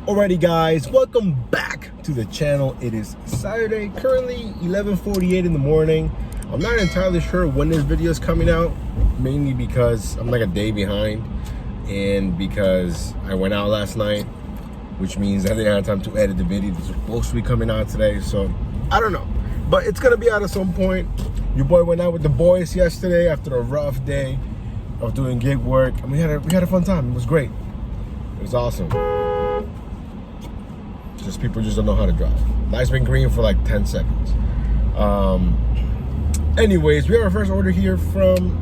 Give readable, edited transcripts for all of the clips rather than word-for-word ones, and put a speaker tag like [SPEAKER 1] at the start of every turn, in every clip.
[SPEAKER 1] Alrighty guys, welcome back to the channel. It is Saturday, currently 11:48 in the morning. I'm not entirely sure when this video is coming out, mainly because I'm like a day behind and because I went out last night, which means I didn't have time to edit the video that's supposed to be coming out today. So I don't know, but it's gonna be out at some point. Your boy went out with the boys yesterday after a rough day of doing gig work, and we had a fun time. It was great. It was awesome. Just people just don't know how to drive. Light's been green for like 10 seconds. Anyways, we have our first order here from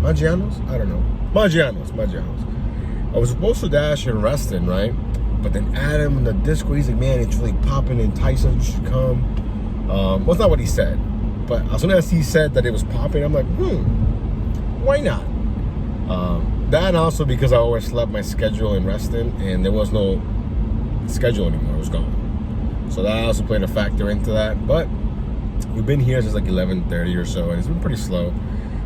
[SPEAKER 1] Maggiano's? I don't know. Maggiano's. I was supposed to dash in Reston, right? But then Adam in the Discord, he's like, man, it's really popping in Tyson, you should come. Well, that's not what he said. But as soon as he said that it was popping, I'm like, why not? That and also because I always slept my schedule in Reston and there was no schedule anymore. It was gone. So that also played a factor into that. But we've been here since like 11:30 or so, and it's been pretty slow.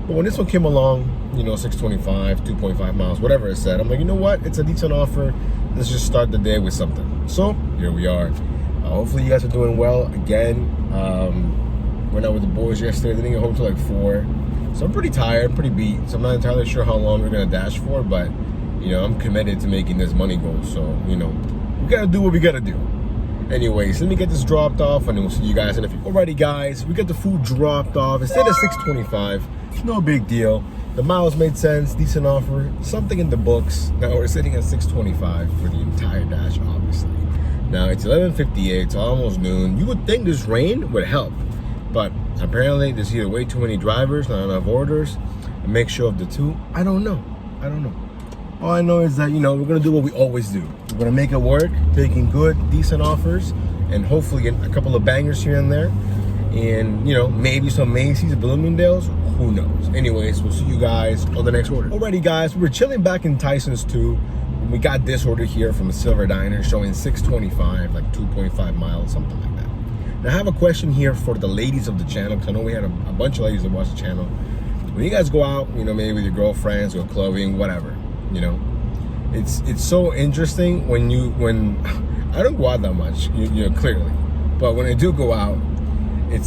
[SPEAKER 1] But when this one came along, you know, 625, 2.5 miles, whatever it said, I'm like, you know what? It's a decent offer. Let's just start the day with something. So here we are. Hopefully you guys are doing well. Again, went out with the boys yesterday. Didn't get home till like 4. So I'm pretty tired, pretty beat. So I'm not entirely sure how long we're gonna dash for, but you know, I'm committed to making this money goal. So, you know, we gotta do what we gotta do. Anyways, let me get this dropped off and then we'll see you guys in a few. Alrighty guys, we got the food dropped off. Instead of 625, no big deal. The miles made sense, decent offer, something in the books. Now we're sitting at 625 for the entire dash, obviously. Now it's 11:58, it's almost noon. You would think this rain would help, but apparently there's either way too many drivers, not enough orders, a mixture of the two. I don't know. All I know is that, you know, we're gonna do what we always do. We're gonna make it work, taking good, decent offers, and hopefully get a couple of bangers here and there. And, you know, maybe some Macy's, Bloomingdale's, who knows. Anyways, we'll see you guys on the next order. Alrighty guys, we were chilling back in Tyson's too. We got this order here from a Silver Diner showing 625, like 2.5 miles, something like that. Now I have a question here for the ladies of the channel, because I know we had a bunch of ladies that watch the channel. When you guys go out, you know, maybe with your girlfriends or clubbing, whatever, you know, it's so interesting when I don't go out that much, you know, clearly, but when I do go out,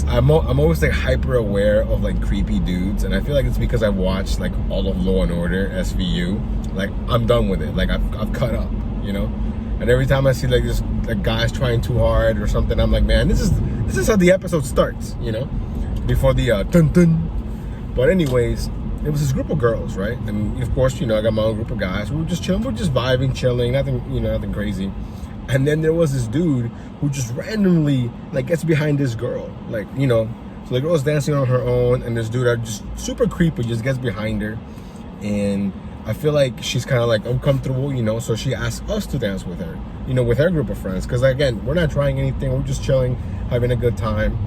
[SPEAKER 1] I'm always like hyper aware of like creepy dudes, and I feel like it's because I watched like all of Law and Order SVU. Like I'm done with it. Like I've cut up, you know. And every time I see like this like guys trying too hard or something, I'm like, man, this is how the episode starts, you know, before the dun dun. But anyways, it was this group of girls, right? And of course, you know, I got my own group of guys. We were just chilling, we were just vibing, chilling, nothing, you know, nothing crazy. And then there was this dude who just randomly like gets behind this girl, like, you know, so the girl's dancing on her own, and this dude are just super creepy, just gets behind her, and I feel like she's kind of like uncomfortable, you know, so she asks us to dance with her, you know, with her group of friends, because again, we're not trying anything, we're just chilling, having a good time.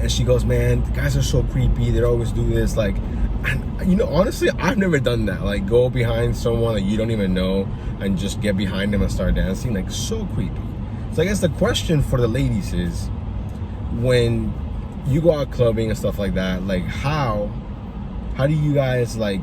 [SPEAKER 1] And she goes, man, the guys are so creepy, they always do this, like, and, you know, honestly, I've never done that, like go behind someone that you don't even know and just get behind them and start dancing, like so creepy. So I guess the question for the ladies is, when you go out clubbing and stuff like that, like how do you guys like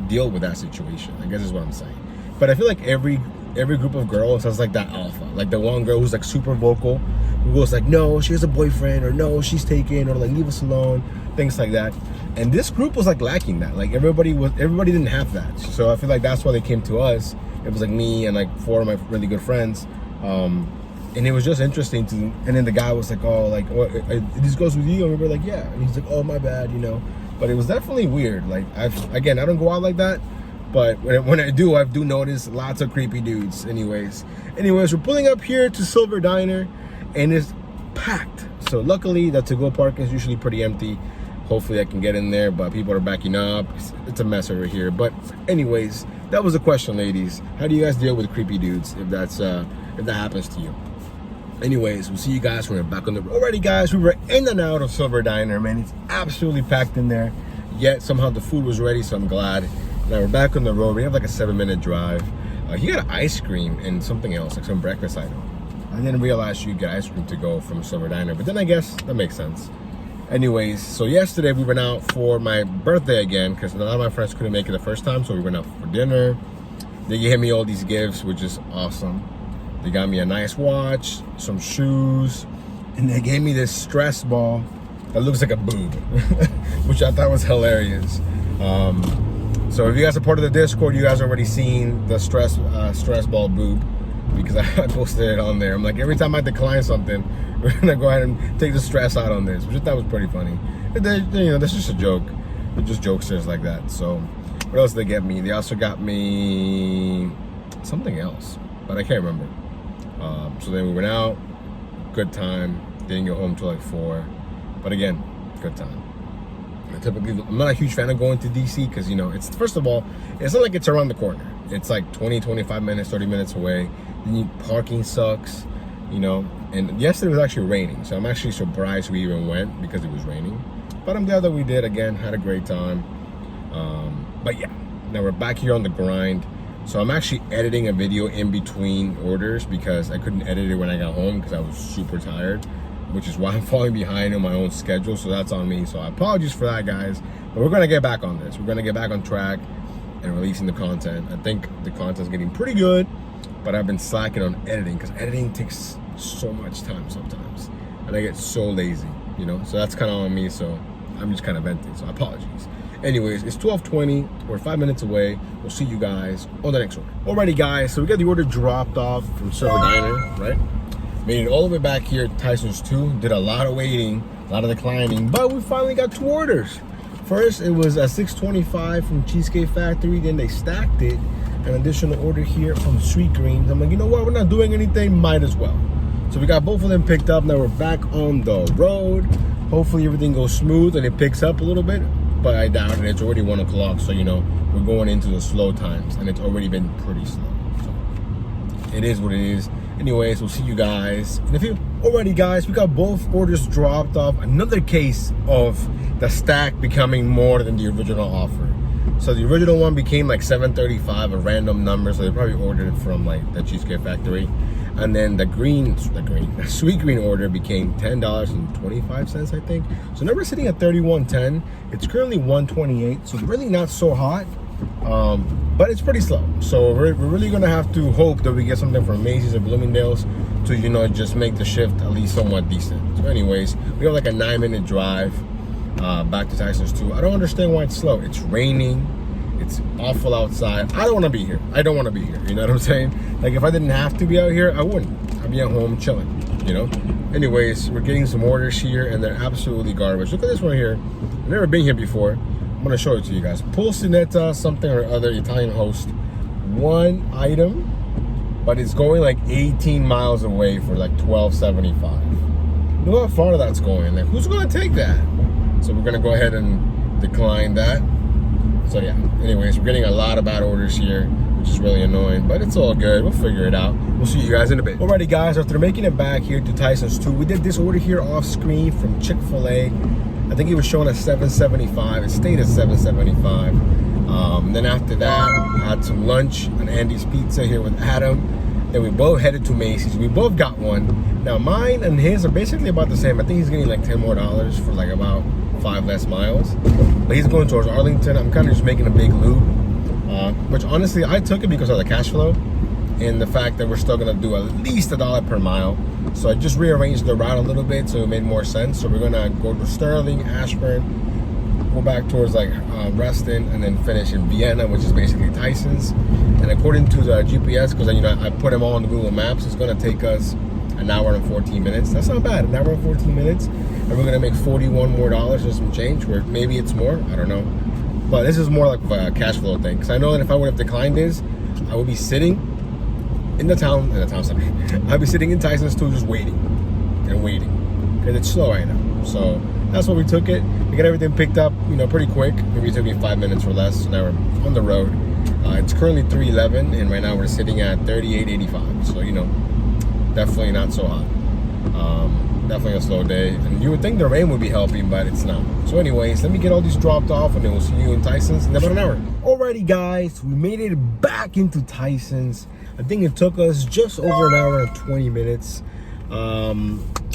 [SPEAKER 1] deal with that situation? I guess is what I'm saying. But I feel like every group of girls has like that alpha, like the one girl who's like super vocal, who goes like, no, she has a boyfriend, or no, she's taken, or like leave us alone, things like that. And this group was like lacking that. Like everybody didn't have that. So I feel like that's why they came to us. It was like me and like 4 of my really good friends. And it was just interesting to, and then the guy was like, oh, like, oh, this goes with you? And we were like, yeah. And he's like, oh, my bad, you know. But it was definitely weird. Like, I don't go out like that. But when I do notice lots of creepy dudes. Anyways, we're pulling up here to Silver Diner, and it's packed. So luckily, the to-go parking is usually pretty empty. Hopefully I can get in there, but people are backing up. It's a mess over here. But anyways, that was the question, ladies. How do you guys deal with creepy dudes if that happens to you? Anyways, we'll see you guys when we're back on the road. Alrighty guys, we were in and out of Silver Diner, man. It's absolutely packed in there. Yet somehow the food was ready, so I'm glad. Now we're back on the road. We have like a 7-minute drive. He got ice cream and something else, like some breakfast item. I didn't realize you get ice cream to go from Silver Diner, but then I guess that makes sense. Anyways, so yesterday we went out for my birthday again because a lot of my friends couldn't make it the first time, so we went out for dinner. They gave me all these gifts, which is awesome. They got me a nice watch, some shoes, and they gave me this stress ball that looks like a boob, which I thought was hilarious. So if you guys are part of the Discord, you guys already seen the stress ball boob, because I posted it on there. I'm like, every time I decline something, we're gonna go ahead and take the stress out on this, which I thought was pretty funny. You know, that's just a joke. They're just jokesters like that. So what else did they get me? They also got me something else, but I can't remember. So then we went out, good time. Didn't get home till like 4, but again, good time. I'm not a huge fan of going to DC because, you know, it's, first of all, it's not like it's around the corner. It's like 20, 25 minutes, 30 minutes away. Then parking sucks, you know. And yesterday was actually raining, so I'm actually surprised we even went because it was raining. But I'm glad that we did. Again, had a great time. But yeah, now we're back here on the grind. So I'm actually editing a video in between orders because I couldn't edit it when I got home because I was super tired, which is why I'm falling behind on my own schedule. So that's on me. So I apologize for that, guys. But we're gonna get back on this. We're gonna get back on track and releasing the content. I think the content's getting pretty good, but I've been slacking on editing because editing takes so much time sometimes, and I get so lazy, you know. So that's kind of on me. So I'm just kind of venting. So apologies. Anyways, it's 12:20. We're 5 minutes away. We'll see you guys on the next order. Alrighty, guys. So we got the order dropped off from Server Diner, right? Made it all the way back here at Tyson's 2. Did a lot of waiting, a lot of declining, but we finally got 2 orders. First, it was a $6.25 from Cheesecake Factory. Then they stacked it. An additional order here from Sweet Greens. I'm like, you know what? We're not doing anything. Might as well. So we got both of them picked up. Now we're back on the road. Hopefully everything goes smooth and it picks up a little bit. But I doubt it. It's already 1 o'clock. So, you know, we're going into the slow times. And it's already been pretty slow. So it is what it is. Anyways, we'll see you guys in a few. Alrighty, guys, we got both orders dropped off. Another case of the stack becoming more than the original offer. So the original one became like $7.35, a random number. So they probably ordered it from like the Cheesecake Factory. And then the Sweet Green order became $10.25, I think. So now we're sitting at $31.10. It's currently $128, so really not so hot. But it's pretty slow, so we're really gonna have to hope that we get something from Macy's or Bloomingdale's to, you know, just make the shift at least somewhat decent. So anyways, we have like a 9-minute drive back to Tyson's 2. I don't understand why it's slow. It's raining, it's awful outside. I don't want to be here. I don't want to be here, you know what I'm saying? Like, if I didn't have to be out here, I wouldn't. I'd be at home chilling, you know. Anyways, we're getting some orders here and they're absolutely garbage. Look at this one here. I've never been here before. I'm gonna show it to you guys. Pulcinetta something or other, Italian host. 1 item, but it's going like 18 miles away for like $12.75. Look how far that's going. Like, who's gonna take that? So we're gonna go ahead and decline that. So yeah, anyways, we're getting a lot of bad orders here, which is really annoying, but it's all good. We'll figure it out. We'll see you guys in a bit. Alrighty, guys, after making it back here to Tyson's 2, we did this order here off screen from Chick-fil-A. I think it was showing at $7.75. It stayed at $7.75. Then after that, I had some lunch on Andy's Pizza here with Adam. Then we both headed to Macy's. We both got one. Now mine and his are basically about the same. I think he's getting like $10 more for like about 5 less miles. But he's going towards Arlington. I'm kind of just making a big loop. Which honestly, I took it because of the cash flow and the fact that we're still gonna do at least $1 per mile. So I just rearranged the route a little bit so it made more sense. So we're gonna go to Sterling, Ashburn, go back towards like Reston, and then finish in Vienna, which is basically Tyson's. And according to the GPS, because you know I put them all on the Google Maps, it's gonna take us 1 hour and 14 minutes. That's not bad, 1 hour and 14 minutes. And we're gonna make $41 more or some change, where maybe it's more, I don't know. But this is more like a cash flow thing. Because I know that if I would have declined this, I would be sitting in the town center. I'd be sitting in Tyson's 2 just waiting and waiting. Because it's slow right now. So that's what we took it. We got everything picked up, you know, pretty quick. Maybe it took me 5 minutes or less. So now we're on the road. It's currently 3:11, and right now we're sitting at 38.85. So, you know, definitely not so hot. Definitely a slow day. And you would think the rain would be helping, but it's not. So anyways, let me get all these dropped off, and then we'll see you in Tyson's in about 1 hour. Alrighty, guys, we made it back into Tyson's. I think it took us just over 1 hour and 20 minutes.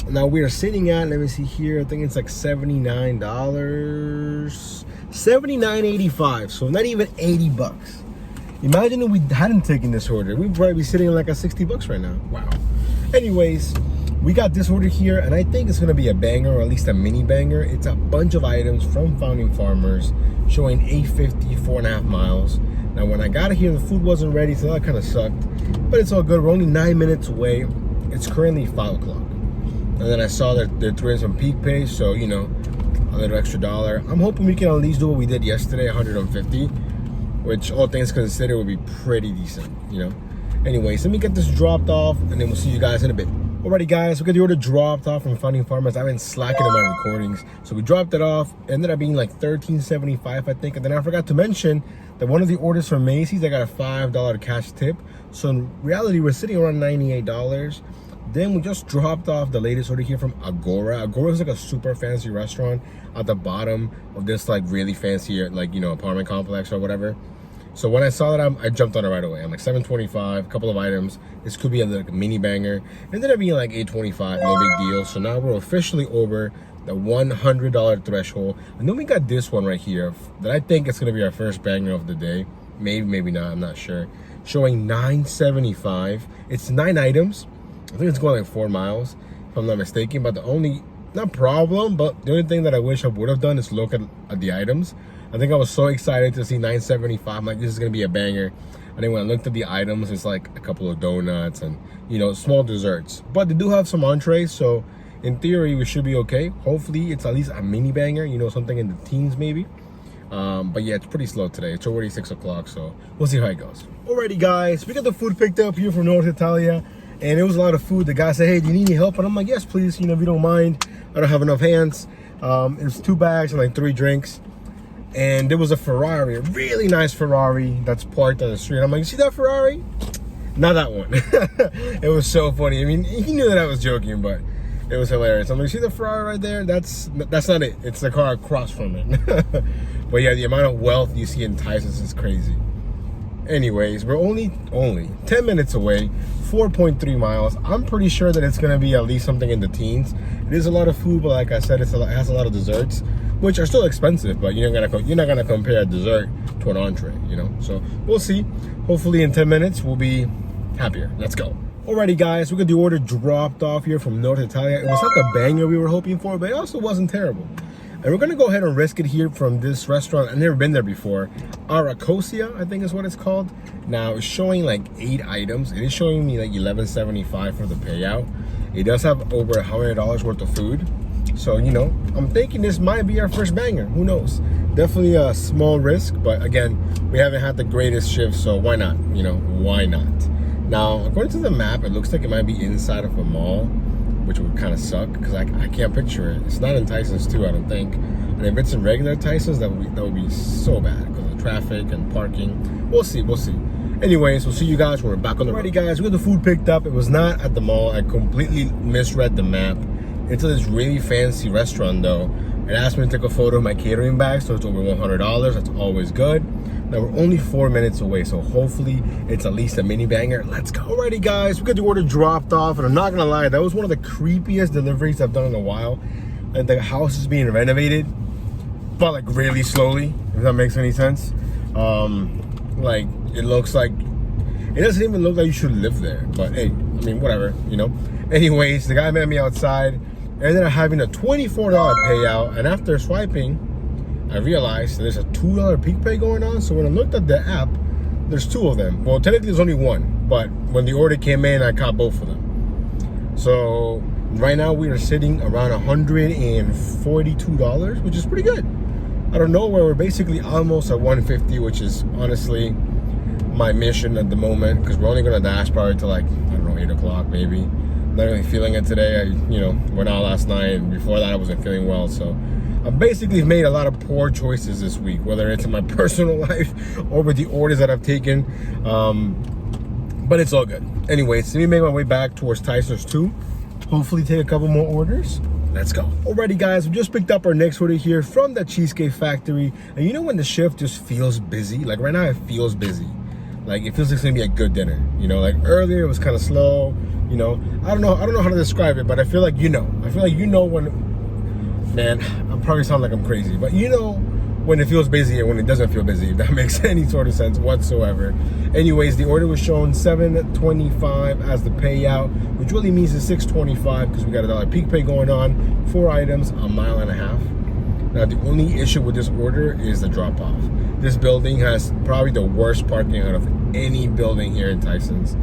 [SPEAKER 1] Now we are sitting at, let me see here, I think it's like $79, $79.85, so not even 80 bucks. Imagine if we hadn't taken this order, we'd probably be sitting at like a 60 bucks right now. Wow. Anyways, we got this order here, and I think it's gonna be a banger, or at least a mini banger. It's a bunch of items from Founding Farmers, showing 850, 4.5 miles. Now when I got it here, the food wasn't ready, so that kind of sucked, but it's all good. We're only 9 minutes away. It's currently 5 o'clock. And then I saw that they're throwing some peak pay, so you know, a little extra dollar. I'm hoping we can at least do what we did yesterday, 150, which all things considered would be pretty decent, you know. Anyways, let me get this dropped off, and then we'll see you guys in a bit. Alrighty guys, we got the order dropped off from Founding Farmers. I've been slacking in my recordings, so we dropped it off. It ended up being like $13.75, I think. And then I forgot to mention that one of the orders from Macy's, I got a $5 cash tip. So in reality, we're sitting around $98. Then we just dropped off the latest order here from Agora. Agora is like a super fancy restaurant at the bottom of this like really fancy, like, you know, apartment complex or whatever. So when I saw that, I jumped on it right away. I'm like $7.25, a couple of items. This could be a like, mini banger. It ended up being like $8.25, no big deal. So now we're officially over the $100 threshold. And then we got this one right here that I think it's gonna be our first banger of the day. Maybe, maybe not, I'm not sure. Showing $9.75. It's 9 items. I think it's going like 4 miles, if I'm not mistaken. But the only, not problem, but the only thing that I wish I would have done is look at the items. I think I was so excited to see $9.75. I'm like, this is gonna be a banger. And then when I looked at the items, it's like a couple of donuts and, you know, small desserts. But they do have some entrees, so in theory, we should be okay. Hopefully, it's at least a mini banger, you know, something in the teens maybe. But yeah, it's pretty slow today. It's already 6 o'clock, so we'll see how it goes. Alrighty, guys, we got the food picked up here from North Italia, and it was a lot of food. The guy said, hey, do you need any help? And I'm like, yes, please, you know, if you don't mind. I don't have enough hands. It was 2 bags and like 3 drinks. And there was a Ferrari, a really nice Ferrari that's parked on the street. I'm like, you see that Ferrari? Not that one. It was so funny. I mean, he knew that I was joking, but it was hilarious. I'm like, see the Ferrari right there? That's not it. It's the car across from it. But yeah, the amount of wealth you see in Tyson's is crazy. Anyways, we're only 10 minutes away, 4.3 miles. I'm pretty sure that it's gonna be at least something in the teens. It is a lot of food, but like I said, it has a lot of desserts, which are still expensive, but you're not gonna compare a dessert to an entree, you know? So we'll see. Hopefully in 10 minutes, we'll be happier. Let's go. Alrighty guys, we got the order dropped off here from North Italia. It was not the banger we were hoping for, but it also wasn't terrible. And we're gonna go ahead and risk it here from this restaurant. I've never been there before. Aracosia, I think is what it's called. Now it's showing like 8 items. It is showing me like $11.75 for the payout. It does have over $100 worth of food. So, you know, I'm thinking this might be our first banger. Who knows? Definitely a small risk, but again, we haven't had the greatest shift, so why not? You know, why not? Now, according to the map, it looks like it might be inside of a mall, which would kind of suck because I can't picture it. It's not in Tyson's too, I don't think. And if it's in regular Tyson's, that would be so bad because of traffic and parking. We'll see. Anyways, we'll see you guys when we're back on the road. Alrighty guys, we got the food picked up. It was not at the mall. I completely misread the map. It's this really fancy restaurant though. It asked me to take a photo of my catering bag, so it's over $100. That's always good. Now we're only 4 minutes away, so hopefully it's at least a mini banger. Let's go. Alrighty guys, we got the order dropped off, and I'm not gonna lie, that was one of the creepiest deliveries I've done in a while. And the house is being renovated, but like really slowly, if that makes any sense. Like it looks like, it doesn't even look like you should live there, but hey, I mean, whatever, you know. Anyways, the guy met me outside, and ended up having a $24 payout, and after swiping, I realized there's a $2 peak pay going on. So when I looked at the app, there's 2 of them. Well, technically there's only 1, but when the order came in, I caught both of them. So right now we are sitting around $142, which is pretty good. I don't know where we're basically almost at 150, which is honestly my mission at the moment, because we're only gonna dash probably to like, I don't know, 8 o'clock maybe. Not really feeling it today. I, you know, went out last night, and before that I wasn't feeling well, so I've basically made a lot of poor choices this week, whether it's in my personal life or with the orders that I've taken. But it's all good. Anyways, let me make my way back towards Tyson's 2. Hopefully take a couple more orders. Let's go. Alrighty guys, we just picked up our next order here from the Cheesecake Factory. And you know when the shift just feels busy? Like right now it feels busy. Like it feels like it's gonna be a good dinner. You know, like earlier it was kind of slow. You know, I don't know how to describe it, but I feel like you know. I feel like you know when, man, I probably sound like I'm crazy, but you know when it feels busy and when it doesn't feel busy, if that makes any sort of sense whatsoever. Anyways, the order was shown $7.25 as the payout, which really means it's $6.25 because we got $1 peak pay going on, 4 items, a mile and a half. Now, the only issue with this order is the drop off. This building has probably the worst parking out of any building here in Tysons.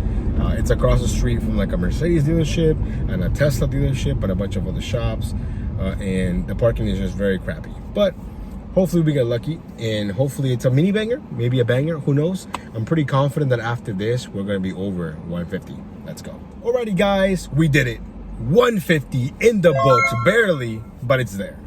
[SPEAKER 1] It's across the street from like a Mercedes dealership and a Tesla dealership and a bunch of other shops. And the parking is just very crappy. But hopefully we get lucky, and hopefully it's a mini banger, maybe a banger, who knows. I'm pretty confident that after this, we're gonna be over 150. Let's go. Alrighty guys, we did it. 150 in the books, barely, but it's there.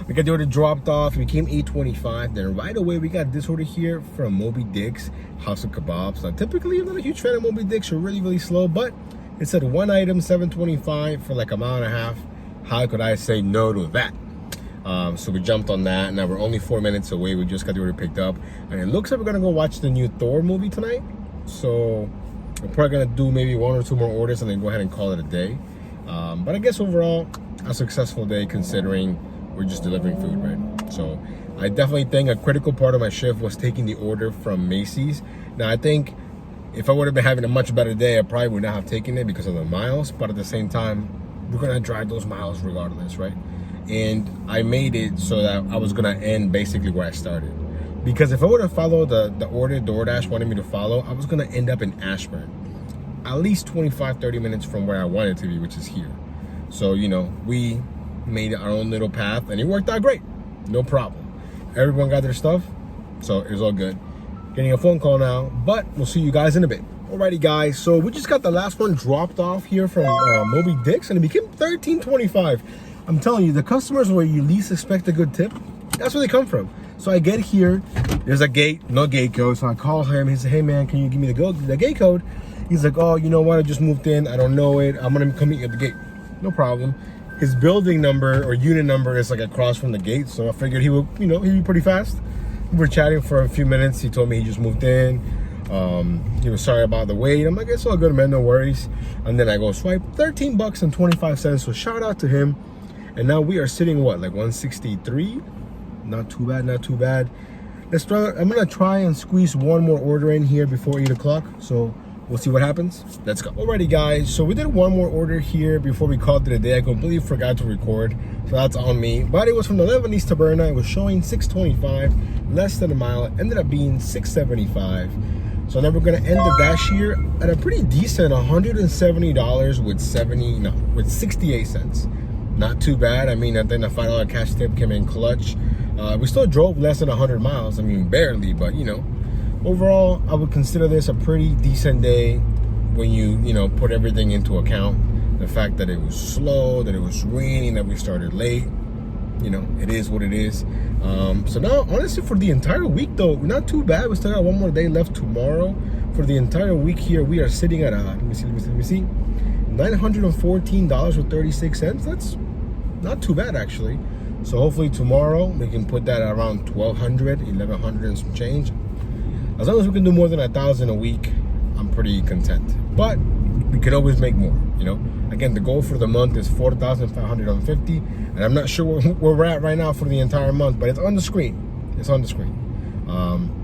[SPEAKER 1] We got the order dropped off, it became $8.25. Then right away, we got this order here from Moby Dick's House of Kebabs. Now, typically, I'm not a huge fan of Moby Dick's, they're really, really slow, but it said 1 item, $7.25 for like a mile and a half. How could I say no to that? So we jumped on that. Now we're only 4 minutes away. We just got the order picked up, and it looks like we're gonna go watch the new Thor movie tonight. So we're probably gonna do maybe 1 or 2 more orders and then go ahead and call it a day. But I guess overall, a successful day considering we're just delivering food, right? So I definitely think a critical part of my shift was taking the order from Macy's. Now I think if I would have been having a much better day, I probably would not have taken it because of the miles. But at the same time, we're gonna drive those miles regardless, right? And I made it so that I was gonna end basically where I started. Because if I would have followed the order DoorDash wanted me to follow, I was gonna end up in Ashburn. At least 25-30 minutes from where I wanted to be, which is here. So, you know, we made our own little path and it worked out great. No problem. Everyone got their stuff, so it was all good. Getting a phone call now, but we'll see you guys in a bit. Alrighty guys, so we just got the last one dropped off here from Moby Dick's and it became $13.25. I'm telling you, the customers where you least expect a good tip, that's where they come from. So I get here, there's a gate, no gate code. So I call him, he said, hey man, can you give me the gate code? He's like, oh, you know what, I just moved in, I don't know it, I'm gonna come meet you at the gate. No problem. His building number or unit number is like across from the gate, so I figured he would, you know, he'd be pretty fast. We were chatting for a few minutes, he told me he just moved in. He was sorry about the wait. I'm like, it's all good, man, no worries. And then I go swipe, $13.25, so shout out to him. And now we are sitting, what, like 163? Not too bad, not too bad. Let's try, I'm gonna try and squeeze 1 more order in here before 8 o'clock. So we'll see what happens. Let's go. Alrighty guys, so we did 1 more order here before we called it a day. I completely forgot to record, so that's on me. But it was from the Lebanese Taberna. It was showing $6.25, less than a mile. It ended up being $6.75. So now we're gonna end the dash here at a pretty decent $170 with 68 cents. Not too bad. I mean, I think the $5 cash tip came in clutch. We still drove less than 100 miles. I mean, barely, but you know, overall, I would consider this a pretty decent day when you know, put everything into account. The fact that it was slow, that it was raining, that we started late. You know, it is what it is. So now, honestly, for the entire week, though, not too bad. We still got 1 more day left tomorrow. For the entire week here, we are sitting at, let me see, $914.36. That's not too bad, actually. So hopefully tomorrow we can put that around 1,100 and some change. As long as we can do more than 1,000 a week, I'm pretty content. But we could always make more, you know. Again, the goal for the month is 4,550, and I'm not sure where we're at right now for the entire month, but it's on the screen. It's on the screen.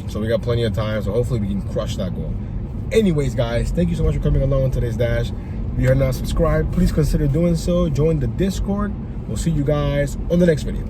[SPEAKER 1] So we got plenty of time, so hopefully we can crush that goal. Anyways, guys, thank you so much for coming along on today's dash. If you are not subscribed, please consider doing so. Join the Discord. We'll see you guys on the next video.